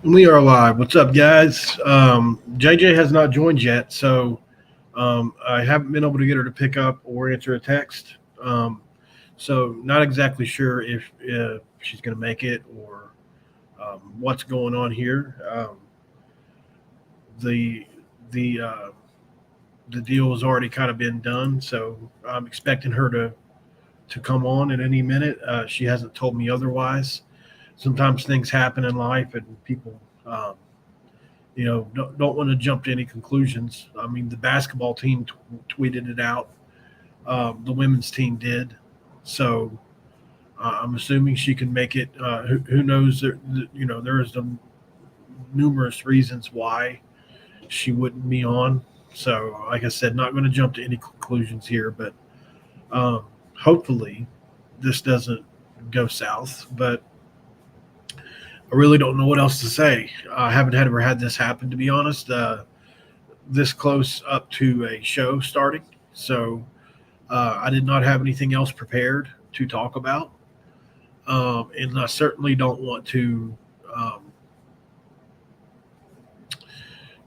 We are live. What's up, guys? JJ has not joined yet, so I haven't been able to get her to pick up or answer a text. So not exactly sure if she's going to make it or what's going on here. The the uh, the deal has already kind of been done, so I'm expecting her to come on at any minute. She hasn't told me otherwise. Sometimes things happen in life, and people don't want to jump to any conclusions. I mean, the basketball team tweeted it out. The women's team did. So I'm assuming she can make it. Who knows? There's numerous reasons why she wouldn't be on. So, like I said, not going to jump to any conclusions here, but um, hopefully this doesn't go south. But I really don't know what else to say. I haven't ever had this happen, to be honest. This close up to a show starting. So I did not have anything else prepared to talk about. And I certainly don't want to, um,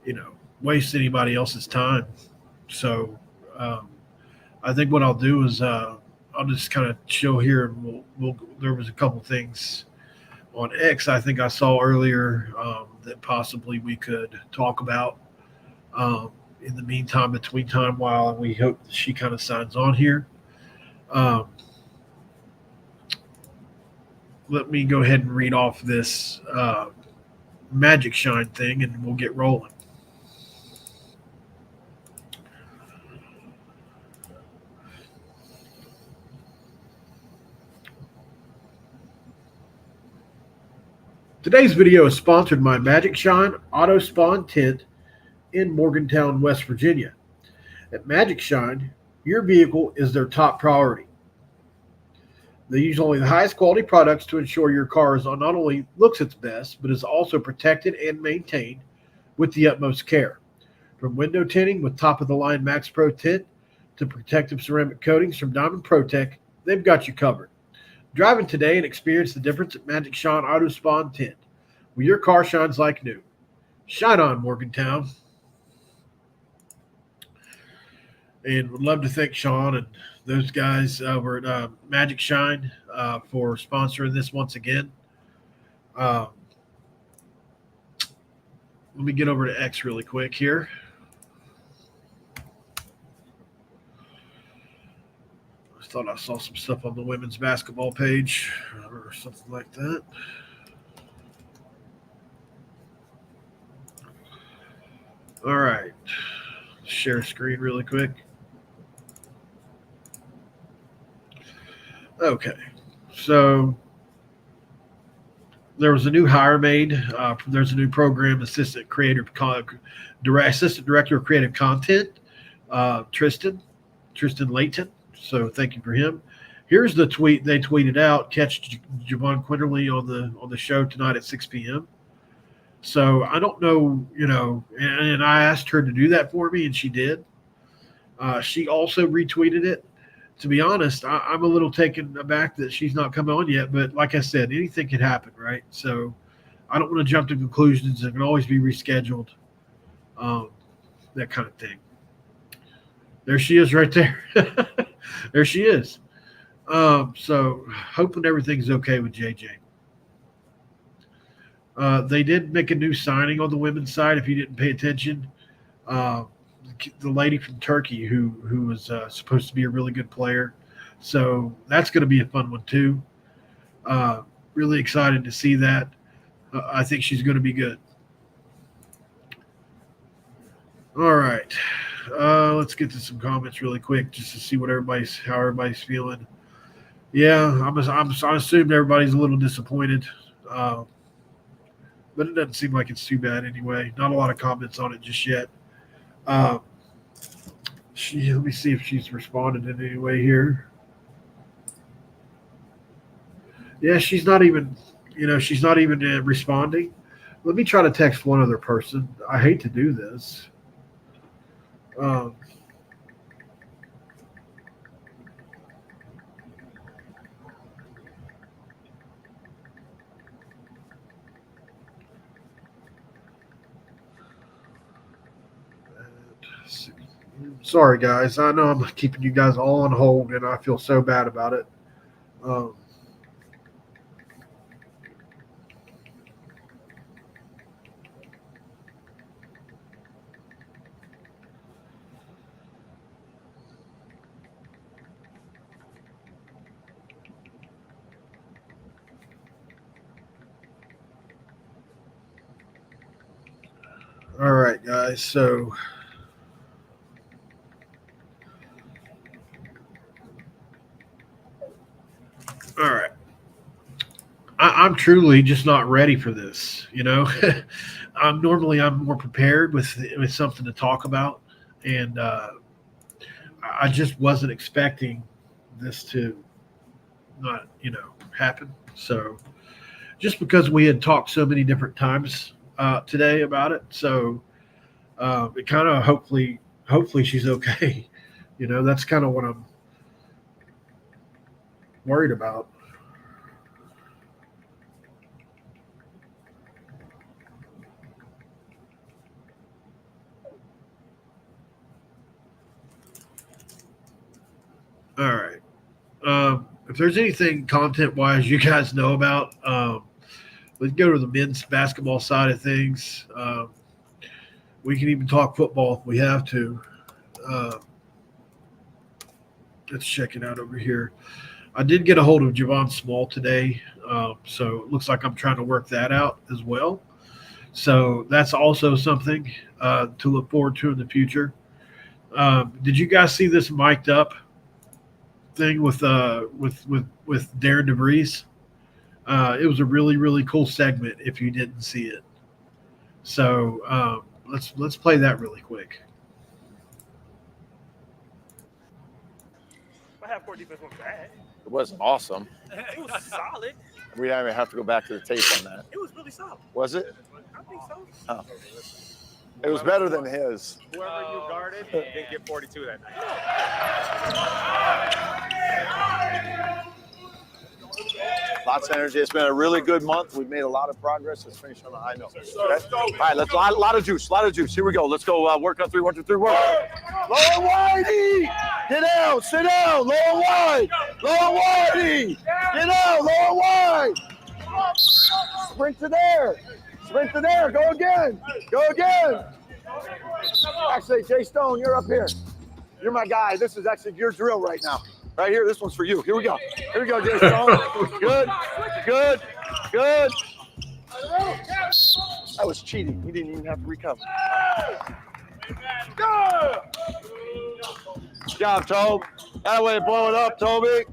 you know, waste anybody else's time. So um, I think what I'll do is I'll just kind of chill here, and there was a couple things on X I think I saw earlier that possibly we could talk about. In the meantime, between time, while we hope that she kind of signs on here, um, let me go ahead and read off this magic shine thing, and we'll get rolling. Today's video is sponsored by Magic Shine Auto Spawn Tint in Morgantown, West Virginia. At Magic Shine, your vehicle is their top priority. They use only the highest quality products to ensure your car is not only looks its best, but is also protected and maintained with the utmost care. From window tinting with top of the line Max Pro tint to protective ceramic coatings from Diamond Protec, they've got you covered. Drive in today and experience the difference at Magic Shine Auto Spawn Tint, where your car shines like new. Shine on, Morgantown. And would love to thank Sean and those guys over at Magic Shine for sponsoring this once again. Um, Let me get over to X really quick here. I thought I saw some stuff on the women's basketball page or something like that. All right. Share screen really quick. Okay. So there was a new hire made. There's a new program, assistant director of creative content, Tristan Layton. So thank you for him. Here's the tweet they tweeted out. Catch Javon Quinerly on the show tonight at 6 p.m. So I don't know, and I asked her to do that for me, and she did. She also retweeted it. To be honest, I'm a little taken aback that she's not come on yet. But like I said, anything can happen, right? So I don't want to jump to conclusions. It can always be rescheduled, um, that kind of thing. There she is right there. There she is. So hoping everything's okay with JJ. They did make a new signing on the women's side. If you didn't pay attention, uh, the lady from Turkey who was supposed to be a really good player. So that's going to be a fun one too. Really excited to see that. I think she's going to be good. All right, let's get to some comments really quick just to see how everybody's feeling. Yeah, I assume everybody's a little disappointed, but it doesn't seem like it's too bad anyway. Not a lot of comments on it just yet. Uh, let me see if she's responded in any way here. Yeah, she's not even responding. Let me try to text one other person. I hate to do this. Um, Sorry, guys. I know I'm keeping you guys all on hold, and I feel so bad about it. Um, all right, guys. So, all right. I'm truly just not ready for this. I'm more prepared with something to talk about, and I just wasn't expecting this to not happen. So just because we had talked so many different times today about it, so it kind of hopefully she's okay. That's kind of what I'm worried about. All right. If there's anything content wise you guys know about, let's go to the men's basketball side of things. We can even talk football if we have to. Let's check it out over here. I did get a hold of Javon Small today, so it looks like I'm trying to work that out as well. So that's also something to look forward to in the future. Did you guys see this mic'd up thing with Darren DeVries? It was a really, really cool segment if you didn't see it. So let's play that really quick. My half-court defense wasn't bad. It wasn't awesome. It was solid. We don't even have to go back to the tape on that. It was really solid. Was it? I think so. Oh. It was better than his. Whoever you guarded didn't get 42 that night. Lots of energy. It's been a really good month. We've made a lot of progress. Let's finish on a high note. Okay? All right, let's a lot of juice. Here we go. Let's go work on 3, 1, 2, 3, work. Low and widey. Get out. Sit down. Low and wide. Low and widey. Get out. Low and wide. Sprint to there. Sprint to there. Go again. Go again. Actually, Jay Stone, you're up here. You're my guy. This is actually your drill right now. Right here, this one's for you. Here we go. Here we go, Jay Stone. Good, good, good. That was cheating. He didn't even have to recover. Good job, Tobe. That way to blow it up, Toby.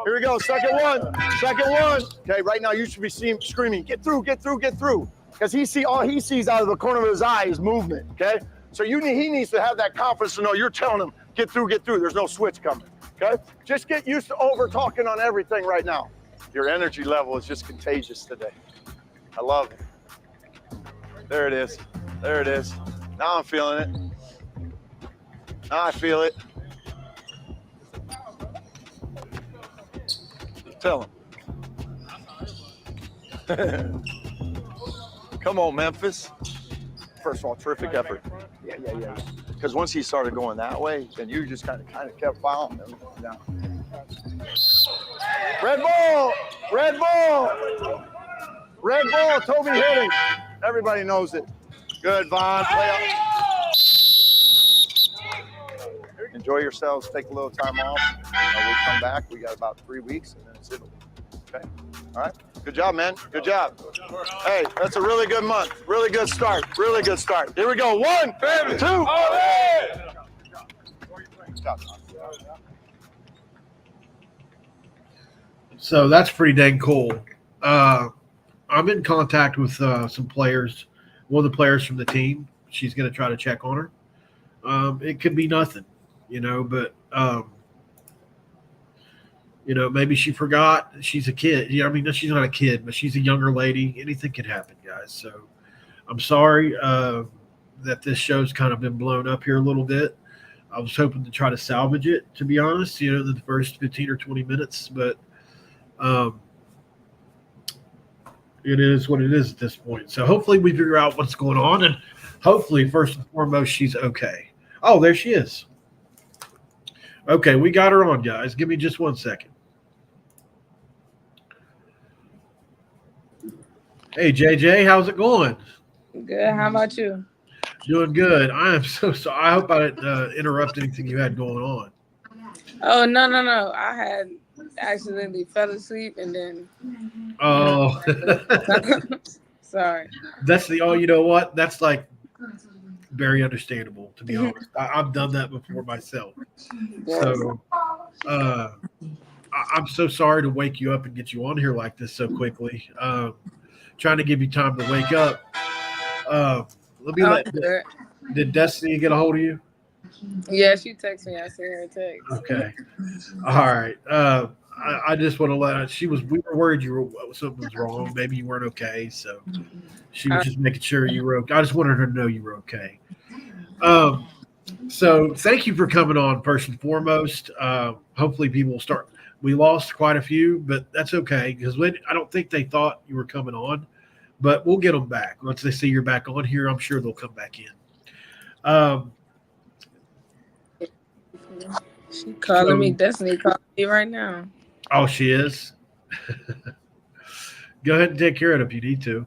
Here we go. Second one. Second one. Okay, right now you should be screaming, get through, get through, get through. Because all he sees out of the corner of his eye is movement, okay? So he needs to have that confidence to know you're telling him, get through, get through. There's no switch coming, okay? Just get used to over-talking on everything right now. Your energy level is just contagious today. I love it. There it is. There it is. Now I'm feeling it. Now I feel it. Tell him. Come on, Memphis. First of all, terrific effort. Yeah. Because once he started going that way, then you just kind of kept following him. Down. Red ball! Red ball! Red ball, Toby hitting. Everybody knows it. Good, Vaughn. Play up. Enjoy yourselves. Take a little time off. We'll come back. We got about 3 weeks, and then it's Italy. Okay? All right? Good job, man. Good job. Hey, that's a really good month. Really good start. Really good start. Here we go. 1, 2. So that's pretty dang cool. I'm in contact with some players. One of the players from the team. She's going to try to check on her. It could be nothing, but maybe she forgot. She's a kid. I mean, she's not a kid, but she's a younger lady. Anything could happen, guys. So I'm sorry that this show's kind of been blown up here a little bit. I was hoping to try to salvage it, to be honest, the first 15 or 20 minutes. But it is what it is at this point. So hopefully we figure out what's going on. And hopefully, first and foremost, she's okay. Oh, there she is. Okay, we got her on, guys. Give me just 1 second. Hey, JJ, how's it going? Good. How about you? Doing good. I am so sorry. I hope I didn't interrupt anything you had going on. Oh no! I had accidentally fell asleep and then. Oh, Sorry. that's the. Oh, you know what? That's like very understandable, to be honest. I've done that before myself. So, I'm so sorry to wake you up and get you on here like this so quickly. Trying to give you time to wake up. Let me Did Destiny get a hold of you? Yeah, she texted me. I seen her text. Okay. All right. I just want to let we were worried something was wrong. Maybe you weren't okay. So she was just making sure you were okay. I just wanted her to know you were okay. So thank you for coming on first and foremost. Hopefully people will start. We lost quite a few, but that's okay because I don't think they thought you were coming on, but we'll get them back. Once they see you're back on here, I'm sure they'll come back in. She calling me. Destiny calling me right now. Oh, she is? Go ahead and take care of it if you need to.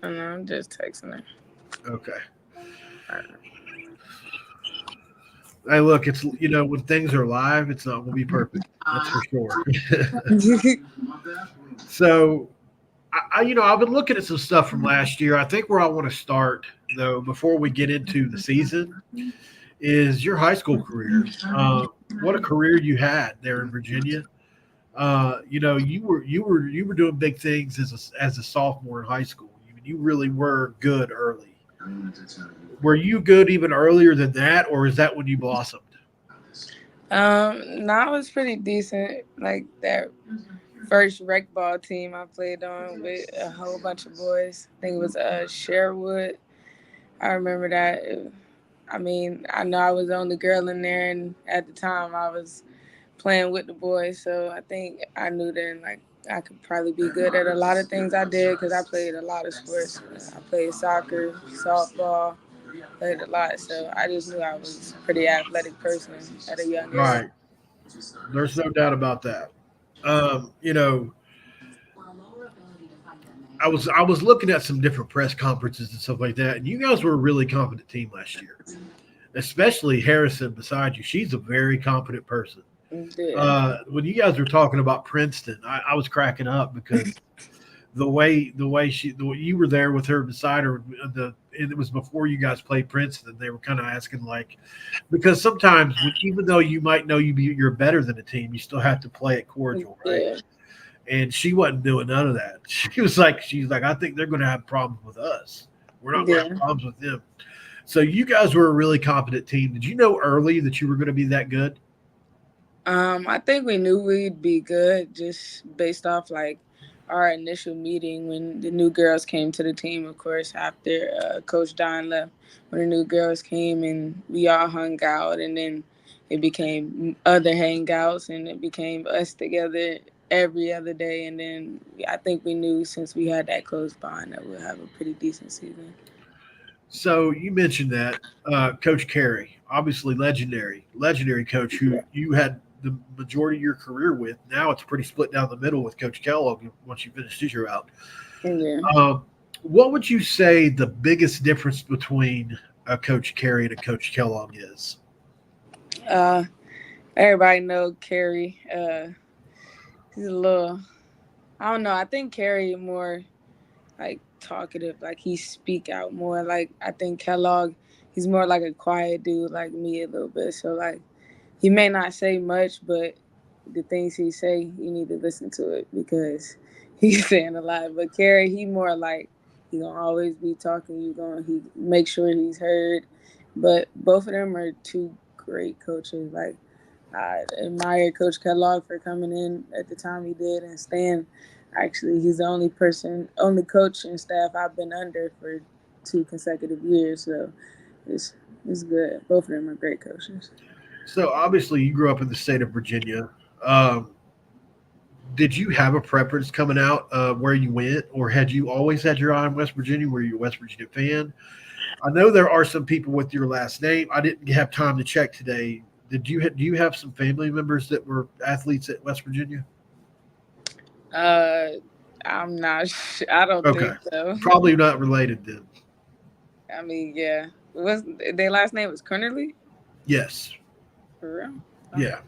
I know, I'm just texting her. Okay. Hey, look, it's when things are live, it's not going to be perfect. That's for sure. So, I've been looking at some stuff from last year. I think where I want to start, though, before we get into the season, is your high school career. What a career you had there in Virginia. You were doing big things as a sophomore in high school. You really were good early. Were you good even earlier than that, or is that when you blossomed? No, I was pretty decent. Like that first rec ball team I played on with a whole bunch of boys. I think it was Sherwood. I remember that. I know I was the only girl in there, and at the time I was playing with the boys, so I think I knew then like I could probably be good at a lot of things I did because I played a lot of sports. I played soccer, softball, played a lot, so I just knew I was a pretty athletic person at a young age. Right. There's no doubt about that. I was looking at some different press conferences and stuff like that, and you guys were a really confident team last year, especially Harrison beside you. She's a very confident person. Yeah. When you guys were talking about Princeton, I was cracking up because the way you were there with her beside her, it was before you guys played Princeton. They were kind of asking because sometimes even though you might know you're better than a team, you still have to play it cordial, right? Yeah. And she wasn't doing none of that. She's like, I think they're going to have problems with us. We're not going to have problems with them. So you guys were a really competent team. Did you know early that you were going to be that good? I think we knew we'd be good just based off our initial meeting when the new girls came to the team, of course, after Coach Don left. When the new girls came and we all hung out, and then it became other hangouts, and it became us together every other day. And then I think we knew since we had that close bond that we'll have a pretty decent season. So you mentioned that Coach Carey, obviously legendary coach who you had the majority of your career with. Now it's pretty split down the middle with Coach Kellogg once you finish this year out. Yeah. What would you say the biggest difference between a Coach Carey and a Coach Kellogg is? Everybody know Carey. He's a little, I don't know. I think Carey more talkative, he speak out more. I think Kellogg, he's more like a quiet dude like me a little bit. So he may not say much, but the things he say, you need to listen to it because he's saying a lot. But Carey, he more he gonna always be talking. He make sure he's heard. But both of them are two great coaches. I admire Coach Kellogg for coming in at the time he did and staying. Actually, he's the only coach and staff I've been under for 2 consecutive years. So it's good. Both of them are great coaches. So obviously you grew up in the state of Virginia. Did you have a preference coming out where you went, or had you always had your eye on West Virginia? Were you a West Virginia fan? I know there are some people with your last name. I didn't have time to check today. Do you have some family members that were athletes at West Virginia? I'm not. I don't Okay, think so. probably not related then. I mean, yeah. Was their last name was Quinerly? Yes, For real? yeah.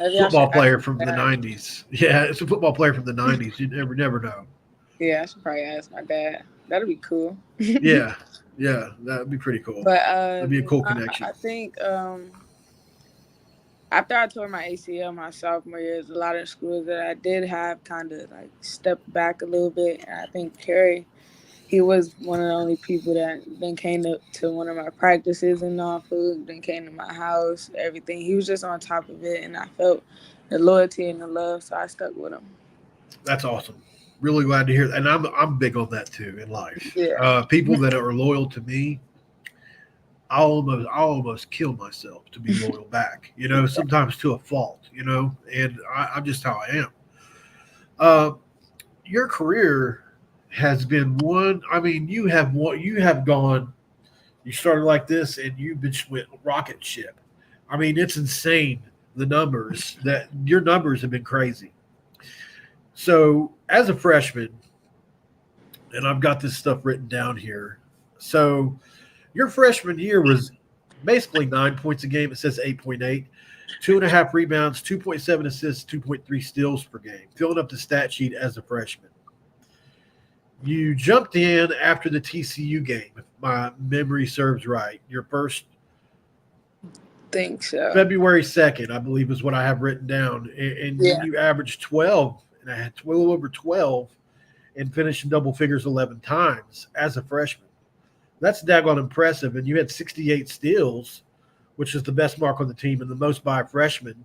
Maybe I should Football player ask from the my dad. '90s. Yeah, it's a football player from the '90s. You never know. Yeah, I should probably ask my dad. That'd be cool. Yeah, yeah, that'd be pretty cool. But That'd be a cool connection. I think after I tore my ACL my sophomore year, there's a lot of schools that I did have kind of like stepped back a little bit. And I think Kerry, he was one of the only people that then came to one of my practices in Norfolk, then came to my house, everything. He was just on top of it, and I felt the loyalty and the love, so I stuck with him. That's awesome. Really glad to hear that. And I'm big on that too in life. Yeah. People that are loyal to me, I'll almost kill myself to be loyal back. Sometimes to a fault. And I'm just how I am. Your career has been one. I mean, you have gone. You started like this, and you just went rocket ship. I mean, it's insane the numbers that your numbers have been crazy. So, as a freshman, and I've got this stuff written down here. So, your freshman year was basically 9 points a game. It says 8.8, 2.5 rebounds, 2.7 assists, 2.3 steals per game, filling up the stat sheet as a freshman. You jumped in after the TCU game, if my memory serves right. Your first Think so. February 2nd, I believe, is what I have written down. And Yeah. you averaged 12, and I had 12 over 12 and finished in double figures 11 times as a freshman. That's daggone impressive. And you had 68 steals, which is the best mark on the team and the most by a freshman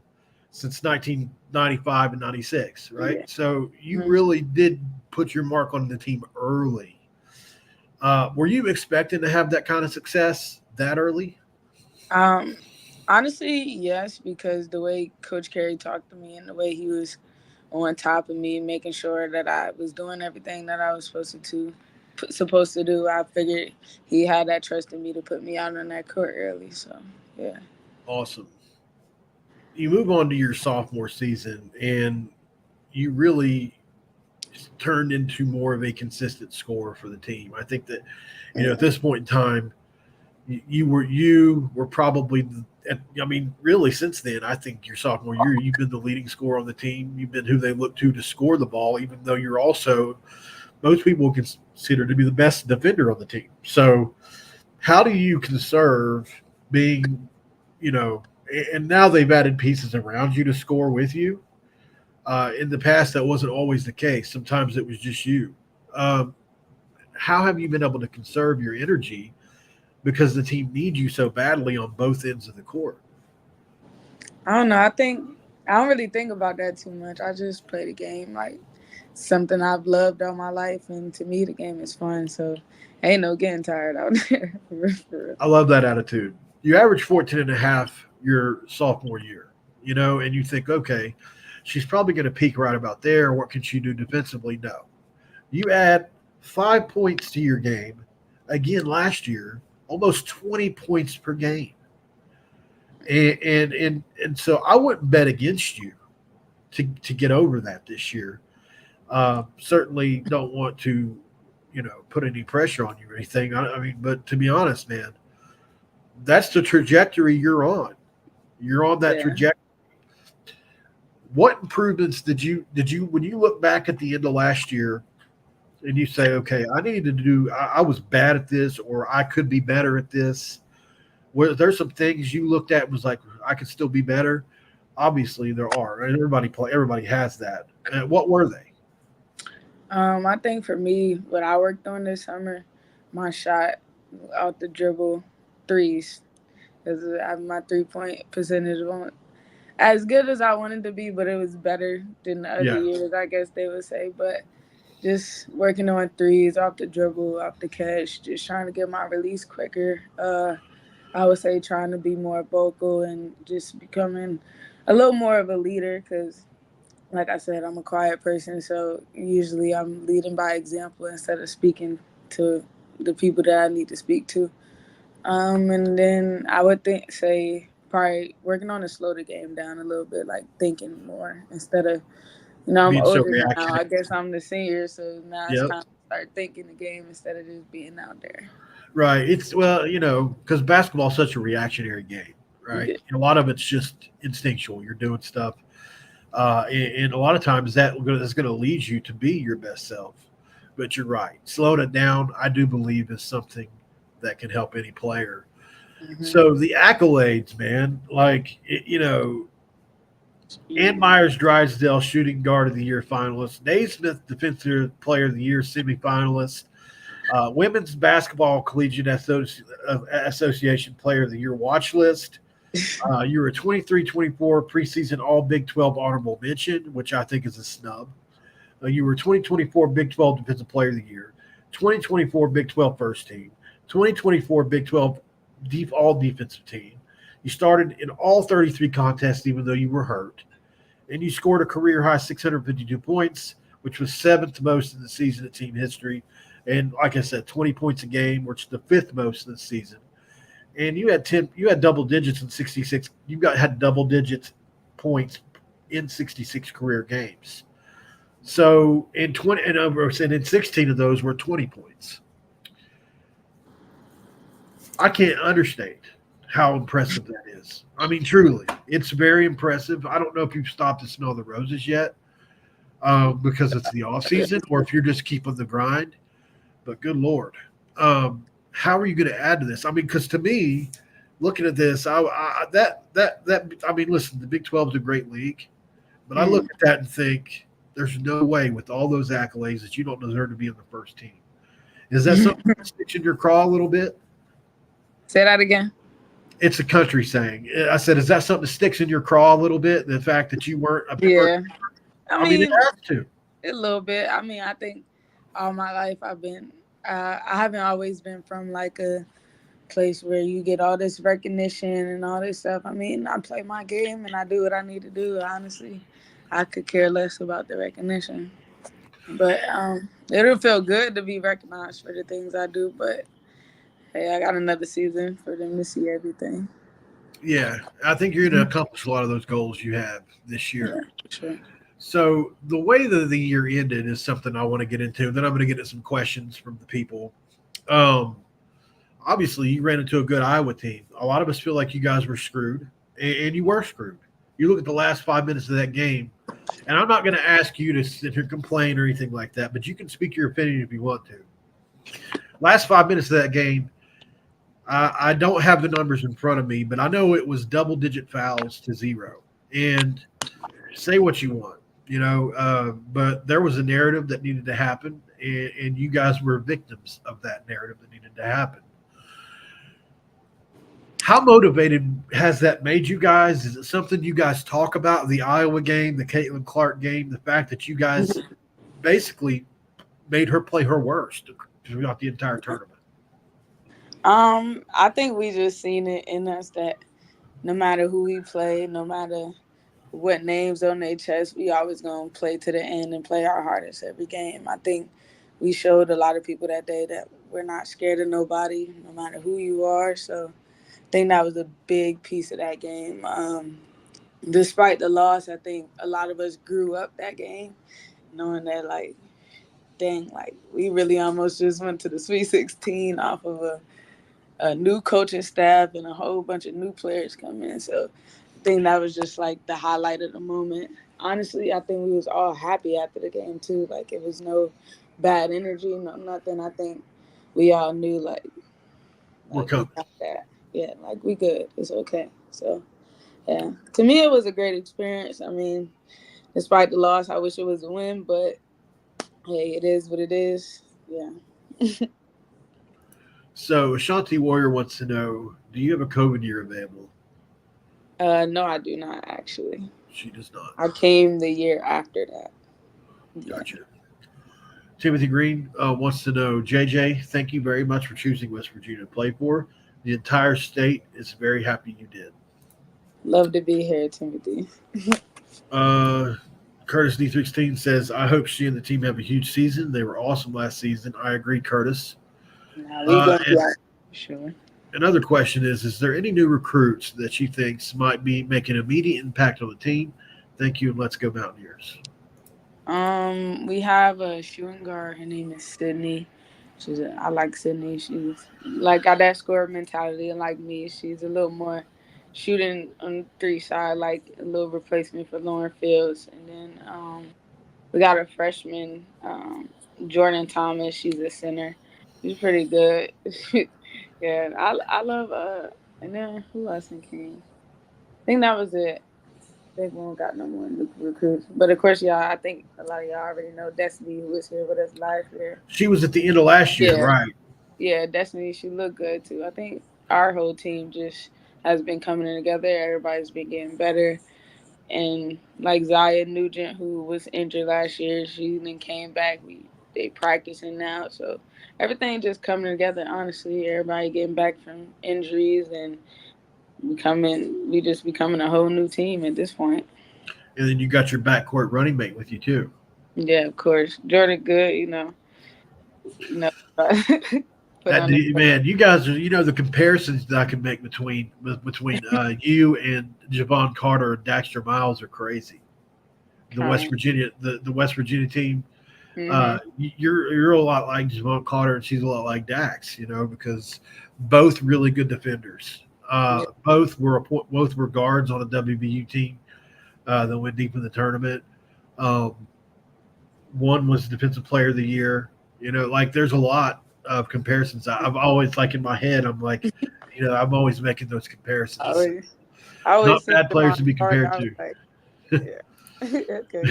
since 1995 and 96, right? Yeah. So you really did put your mark on the team early. Were you expecting to have that kind of success that early? Honestly, yes, because the way Coach Carey talked to me and the way he was on top of me, making sure that I was doing everything that I was supposed to do, I figured he had that trust in me to put me out on that court early. So, yeah. Awesome. You move on to your sophomore season, and you really turned into more of a consistent scorer for the team. I think that, at this point in time, you were probably, really since then, I think your sophomore year, you've been the leading scorer on the team. You've been who they look to score the ball, even though you're also, most people consider to be the best defender on the team. So how do you conserve being, and now they've added pieces around you to score with you. In the past, that wasn't always the case. Sometimes it was just you. How have you been able to conserve your energy because the team needs you so badly on both ends of the court? I don't know. I don't really think about that too much. I just play the game like something I've loved all my life, and to me, the game is fun. So ain't no getting tired out there. For real. I love that attitude. You average 14.5 your sophomore year, and you think, okay, she's probably going to peak right about there. What can she do defensively? No. You add 5 points to your game. Again, last year, almost 20 points per game. And so I wouldn't bet against you to get over that this year. Certainly don't want to, put any pressure on you or anything. But to be honest, man, that's the trajectory you're on. You're on that trajectory. What improvements did you when you look back at the end of last year and you say, okay, I was bad at this, or I could be better at this? Were there some things you looked at and was like, I could still be better? Obviously there are, and everybody has that. And what were they? I think for me, what I worked on this summer, my shot out the dribble threes, because my 3-point percentage wasn't as good as I wanted to be, but it was better than the other years, I guess they would say. But just working on threes, off the dribble, off the catch, just trying to get my release quicker. I would say trying to be more vocal and just becoming a little more of a leader because, like I said, I'm a quiet person, so usually I'm leading by example instead of speaking to the people that I need to speak to. And then I would say probably working on to slow the game down a little bit, like thinking more instead of, I'm Being so older now. reactionary. I guess I'm the senior, so now it's Yep. time to start thinking the game instead of just being out there. Right. It's because basketball is such a reactionary game, right? Yeah. And a lot of it's just instinctual. You're doing stuff, and a lot of times that's going to lead you to be your best self. But you're right. Slowing it down, I do believe, is something that can help any player. Mm-hmm. So the accolades, man, Ann Myers Drysdale, shooting guard of the year finalist. Naismith, defensive player of the year semifinalist. Women's basketball collegiate association player of the year watch list. You were a 23-24 preseason all Big 12 honorable mention, which I think is a snub. You were 2024 Big 12 defensive player of the year, 2024 Big 12 first team, 2024 Big 12 all defensive team. You started in all 33 contests, even though you were hurt. And you scored a career high 652 points, which was seventh most in the season in team history. And like I said, 20 points a game, which is the fifth most in the season. And you had double digits in 66. Had double digits points in 66 career games. So in 16 of those were 20 points. I can't understate how impressive that is. I mean, truly, it's very impressive. I don't know if you've stopped to smell the roses yet because it's the off season, or if you're just keeping the grind. But good Lord, how are you going to add to this? I mean, because to me, looking at this, listen, the Big 12 is a great league, but I look at that and think there's no way with all those accolades that you don't deserve to be on the first team. Is that something that sticks in your craw a little bit? Say that again. It's a country saying. I said, is that something that sticks in your craw a little bit? The fact that you weren't a Yeah. I mean, it has to. A little bit. I mean, I think all my life I haven't always been from like a place where you get all this recognition and all this stuff. I mean, I play my game and I do what I need to do. Honestly, I could care less about the recognition. But it'll feel good to be recognized for the things I do. But hey, I got another season for them to see everything. Yeah, I think you're going to accomplish a lot of those goals you have this year. Yeah, sure. So the way that the year ended is something I want to get into. Then I'm going to get into some questions from the people. Obviously, you ran into a good Iowa team. A lot of us feel like you guys were screwed, and you were screwed. You look at the last 5 minutes of that game, and I'm not going to ask you to sit here and complain or anything like that, but you can speak your opinion if you want to. Last 5 minutes of that game, I don't have the numbers in front of me, but I know it was double-digit fouls to 0. And say what you want, but there was a narrative that needed to happen, and you guys were victims of that narrative that needed to happen. How motivated has that made you guys? Is it something you guys talk about, the Iowa game, the Caitlin Clark game, the fact that you guys basically made her play her worst throughout the entire tournament? I think we just seen it in us that no matter who we play, no matter what names on their chest, we always going to play to the end and play our hardest every game. I think we showed a lot of people that day that we're not scared of nobody, no matter who you are. So I think that was a big piece of that game. Despite the loss, I think a lot of us grew up that game, knowing that, like, dang, like, we really almost just went to the Sweet 16 off of a new coaching staff and a whole bunch of new players coming in. So I think that was just like the highlight of the moment. Honestly, I think we was all happy after the game too. Like, it was no bad energy, no nothing. I think we all knew like We're coming. We got that. Yeah, like we good. It's okay. So yeah, to me it was a great experience. I mean, despite the loss, I wish it was a win, but hey, it is what it is. Yeah. So Ashanti Warrior wants to know, do you have a COVID year available? No, I do not actually. She does not. I came the year after that. Gotcha. Timothy Green wants to know, JJ, thank you very much for choosing West Virginia to play for. The entire state is very happy you did. Love to be here, Timothy. Curtis D16 says, I hope she and the team have a huge season. They were awesome last season. I agree, Curtis. Nah, we gonna be out for sure. Another question is there any new recruits that she thinks might be making an immediate impact on the team? Thank you, and let's go Mountaineers. We have a shooting guard. Her name is Sydney. I like Sydney. She's like got that scorer mentality, and like me, she's a little more shooting on the 3 side, like a little replacement for Lauren Fields. And then we got a freshman, Jordan Thomas. She's a center. She's pretty good. Yeah, I love and then who else came? I think that was it. I think we don't got no more new recruits. But of course, y'all, I think a lot of y'all already know Destiny, who was here with us last year. She was at the end of last year, Yeah. right? Yeah, Destiny, she looked good too. I think our whole team just has been coming in together. Everybody's been getting better. And like Zaya Nugent, who was injured last year, she then came back. They practicing now. So everything just coming together, honestly. Everybody getting back from injuries and we just becoming a whole new team at this point. And then you got your backcourt running mate with you too. Yeah, of course. Jordan Good, Man, you guys are the comparisons that I can make between you and Javon Carter and Daxter Miles are crazy. The West Virginia the West Virginia team. You're a lot like Javon Carter and she's a lot like Dax, because both really good defenders. Both were guards on a WVU team that went deep in the tournament. One was Defensive Player of the Year. There's a lot of comparisons. I've always in my head, I'm like, I'm always making those comparisons. I always not bad players to be compared to. Like, yeah. Okay.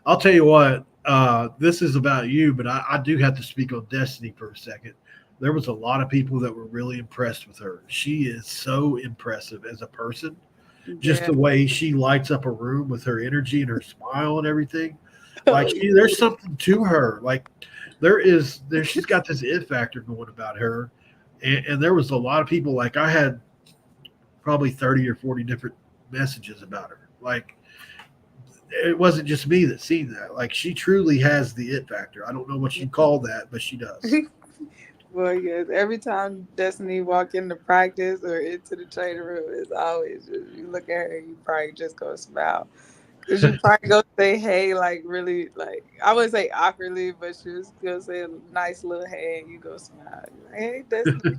I'll tell you what. This is about you, but I do have to speak on Destiny for a second. There was a lot of people that were really impressed with her. She is so impressive as a person. Just the way she lights up a room with her energy and her smile and everything. There's something to her. She's got this it factor going about her. And there was a lot of people, I had probably 30 or 40 different messages about her. It wasn't just me that seen that. She truly has the it factor. I don't know what you call that, but she does. Well, yes. Every time Destiny walk into practice or into the training room, it's always just you look at her, you probably just go smile. Cause you probably go say hey, really, I would say awkwardly, but she was gonna say a nice little hey, and you go smile. You're like, hey, Destiny.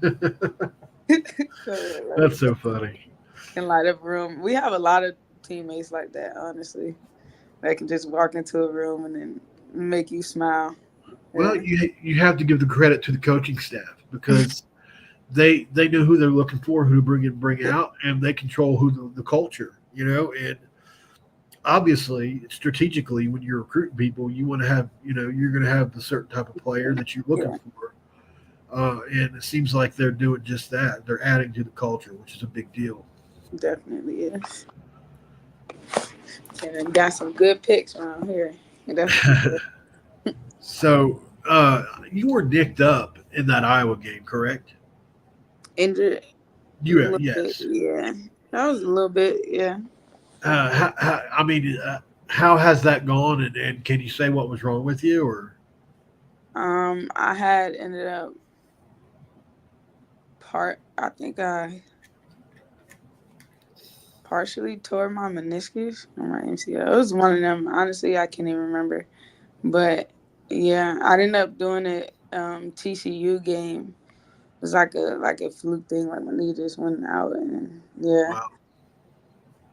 That's so funny. And light up a room. We have a lot of teammates like that, honestly. They can just walk into a room and then make you smile. Well, you have to give the credit to the coaching staff because they know who they're looking for, who to bring in, bring out, and they control the culture, and obviously strategically when you're recruiting people, you want to have, you're going to have the certain type of player that you're looking for. And it seems like they're doing just that. They're adding to the culture, which is a big deal. Definitely is. And got some good picks around here. So you were nicked up in that Iowa game, correct? Injured. Yes. Yeah, that was a little bit. Yeah. How has that gone? And can you say what was wrong with you? Or I had ended up I think I partially tore my meniscus or my MCL. It was one of them. Honestly, I can't even remember. But yeah, I ended up doing it. TCU game. It was like a fluke thing. My knee just went out, and yeah. Wow.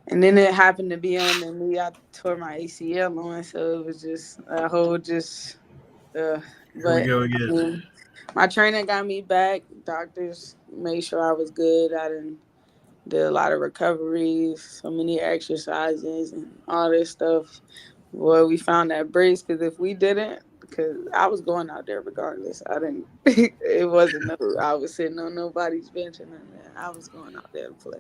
And then it happened to be on the knee I tore my ACL on, so it was just a whole just. Here we go again. My trainer got me back. Doctors made sure I was good. I did a lot of recoveries, so many exercises, and all this stuff. Well, we found that brace because if we didn't, because I was going out there regardless. I didn't. It wasn't I was sitting on nobody's bench and that. I was going out there to play.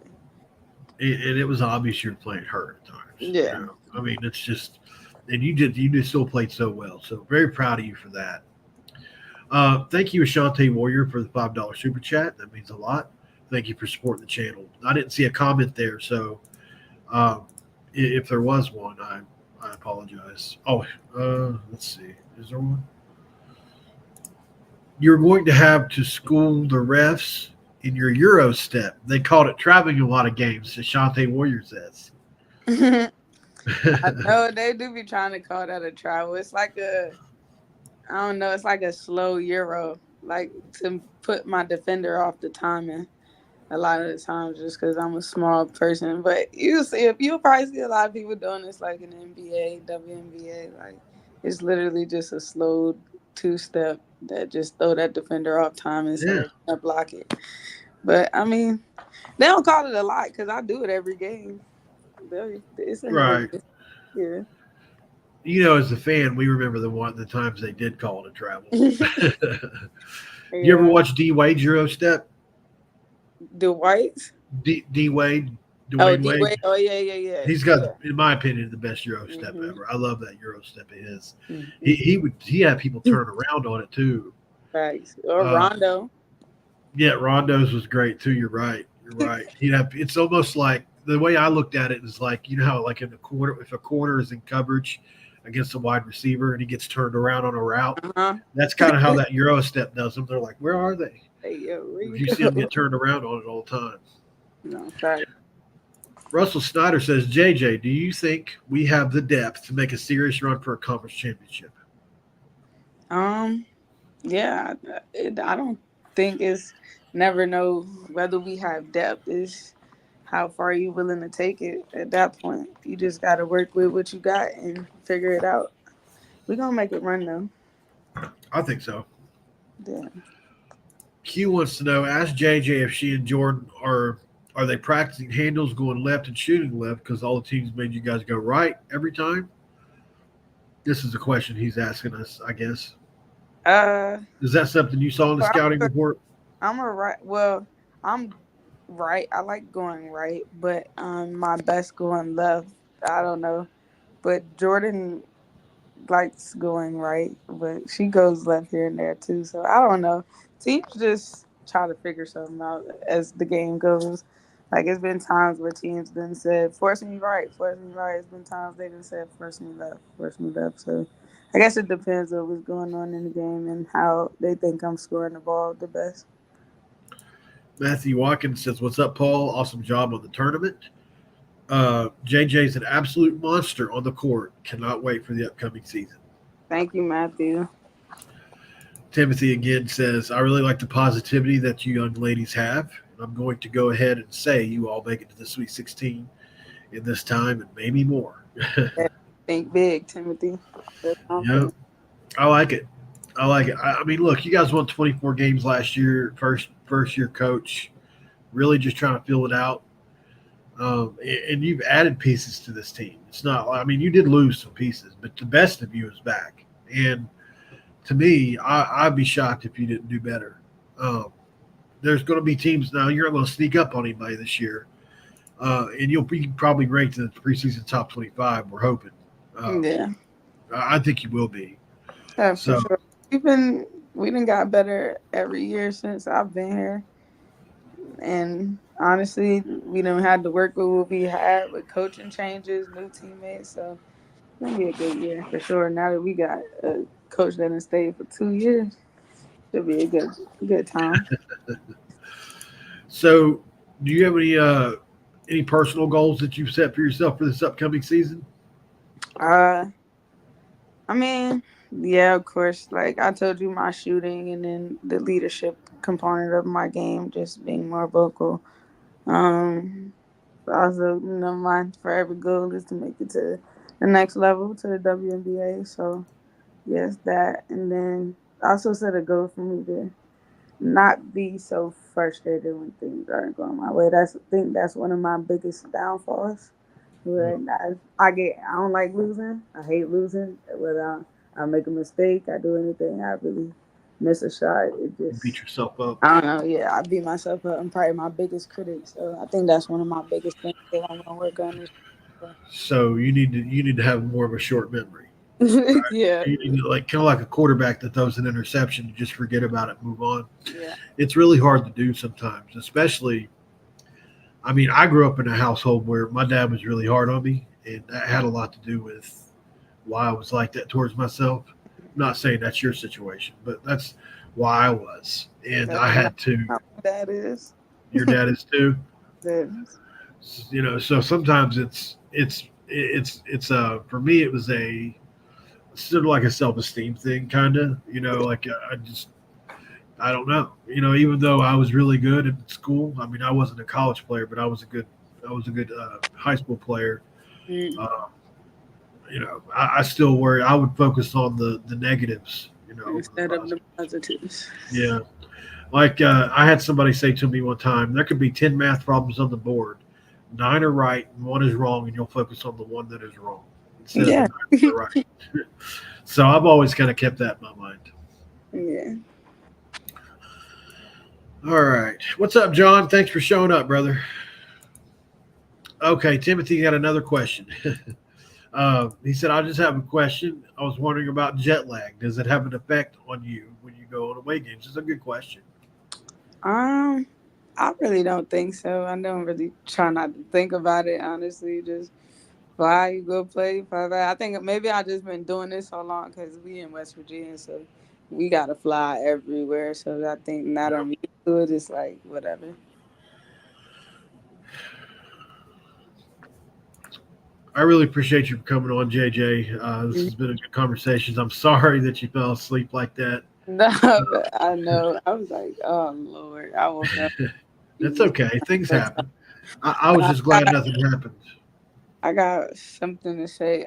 And it was obvious you were playing hurt at times. Yeah. It's just, and you did still played so well. So very proud of you for that. Thank you, Ashante Warrior, for the $5 super chat. That means a lot. Thank you for supporting the channel. I didn't see a comment there, so if there was one, I apologize. Oh, let's see. Is there one? you're going to have to school the refs in your Eurostep. They called it traveling a lot of games, Shante Warrior says. I know they do be trying to call that a travel. It's like I don't know, it's like a slow Euro, like to put my defender off the timing a lot of the times just because I'm a small person. But you'll probably see a lot of people doing this like in the NBA, WNBA. Like it's literally just a slow 2-step that just throw that defender off timing so Yeah. they can't block it. But I mean, they don't call it a lot because I do it every game. It's a Right. yeah. You know, as a fan, we remember the times they did call it a travel. You ever watch D Wade's Eurostep? The Whites? D Wade, Oh, Dwayne Wade. Wade. Oh, yeah. He's got, in my opinion, the best Eurostep ever. I love that Eurostep of his. He had people turn around on it too. Thanks. Or Rondo. Yeah, Rondo's was great too. You're right. It's almost like the way I looked at it is like, you know how like in the corner, if a corner is in coverage against a wide receiver and he gets turned around on a route, that's kind of how that Eurostep does them. They're like, where are they? Hey, yo, You see them get turned around on it all the time. No, sorry. Russell Snyder says, JJ, do you think we have the depth to make a serious run for a conference championship? Yeah, I don't think it's never know whether we have depth. Is how far are you willing to take it at that point. You just got to work with what you got and figure it out. We're going to make it run, though. I think so. Yeah. Q wants to know, ask JJ if she and Jordan are they practicing handles going left and shooting left because all the teams made you guys go right every time? This is a question he's asking us, I guess. Is that something you saw in the scouting report? I'm right. I like going right, but my best going left. I don't know. But Jordan likes going right, but she goes left here and there too. So I don't know. Teams just try to figure something out as the game goes. Like it's been times where teams then said, force me right. It's been times they done said, force me left. So I guess it depends on what's going on in the game and how they think I'm scoring the ball the best. Matthew Watkins says, what's up, Paul? Awesome job on the tournament. JJ's an absolute monster on the court. Cannot wait for the upcoming season. Thank you, Matthew. Timothy again says, I really like the positivity that you young ladies have. And I'm going to go ahead and say you all make it to the Sweet 16 in this time and maybe more. Think big, Timothy. Yeah, I like it. I mean, look, you guys won 24 games last year, first year coach, really just trying to fill it out. And you've added pieces to this team. It's not, I mean, you did lose some pieces, but the best of you is back. And to me, I'd be shocked if you didn't do better. There's going to be teams now, you're not going to sneak up on anybody this year. And you'll be probably ranked in the preseason top 25, we're hoping. Yeah. I think you will be. Yeah, for sure. We done got better every year since I've been here. And honestly, we done had to work with what we had with coaching changes, new teammates. So it's going to be a good year for sure. Now that we got a coach that has stayed for 2 years, it'll be a good time. So do you have any personal goals that you've set for yourself for this upcoming season? I mean, yeah, of course. Like I told you, my shooting and then the leadership component of my game, just being more vocal. Also, my forever goal is to make it to the next level, to the WNBA. So, yes, that. And then I also set a goal for me to not be so frustrated when things aren't going my way. I think that's one of my biggest downfalls. Where I don't like losing. I hate losing. Whether I make a mistake, I do anything, I really miss a shot. It just beat yourself up. I don't know. Yeah, I beat myself up. I'm probably my biggest critic. So I think that's one of my biggest things that I'm gonna work on. So you need to have more of a short memory. Right? Yeah. You need to, kind of like a quarterback that throws an interception, you just forget about it, move on. Yeah. It's really hard to do sometimes, especially. I mean, I grew up in a household where my dad was really hard on me, and that had a lot to do with why I was like that towards myself. not saying that's your situation, but that's why I was. And I had to. That is. Your dad is too. That is. You know, so sometimes it's for me it was sort of like a self-esteem thing, kind of. You know, like I don't know. You know, even though I was really good at school, I mean, I wasn't a college player, but I was a good high school player. Mm. You know, I still worry. I would focus on the negatives. You know, Instead of the positives. Yeah. Like I had somebody say to me one time, there could be 10 math problems on the board. 9 are right and 1 is wrong, and you'll focus on the one that is wrong instead of the 9 that are right. So I've always kind of kept that in my mind. Yeah. All right. What's up, John? Thanks for showing up, brother. Okay, Timothy got another question. He said, I just have a question. I was wondering about jet lag. Does it have an effect on you when you go on away games? It's a good question. I really don't think so. I don't really try not to think about it, honestly. Just fly, you go play, fly back. I think maybe I just been doing this so long because we in West Virginia, so we got to fly everywhere. So I think now that I'm used to it, it's like whatever. I really appreciate you for coming on, JJ. This has been a good conversation. I'm sorry that you fell asleep like that. No, I know. I was like, oh, Lord. I woke up. That's okay. Things happen. I was just glad nothing happened. I got something to say.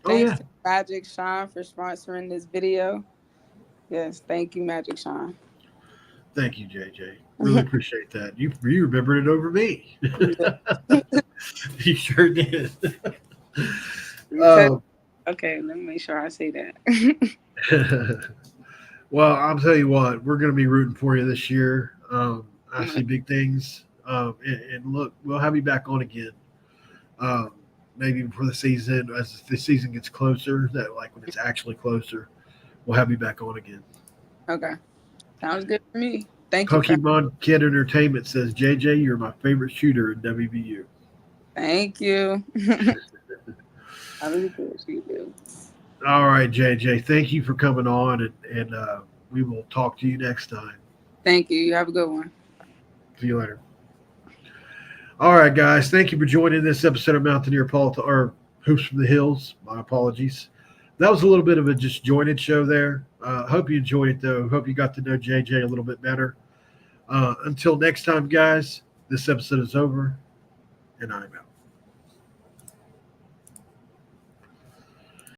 Thanks to Magic Sean for sponsoring this video. Yes, thank you, Magic Sean. Thank you, JJ. Really appreciate that. You remembered it over me. You sure did. Okay, let me make sure I say that. Well, I'll tell you what, we're going to be rooting for you this year. I see big things. And look, we'll have you back on again. Maybe before the season, as the season gets closer, that like when it's actually closer, we'll have you back on again. Okay. Sounds good for me. Thank you. Pokemon Kid Entertainment says, JJ, you're my favorite shooter in WVU. Thank you. I really appreciate you. All right, JJ. Thank you for coming on, and we will talk to you next time. Thank you. You have a good one. See you later. All right, guys. Thank you for joining this episode of Mountaineer Paul, or Hoops from the Hills. My apologies. That was a little bit of a disjointed show there. Hope you enjoyed it, though. Hope you got to know JJ a little bit better. Until next time, guys, this episode is over, and I'm out.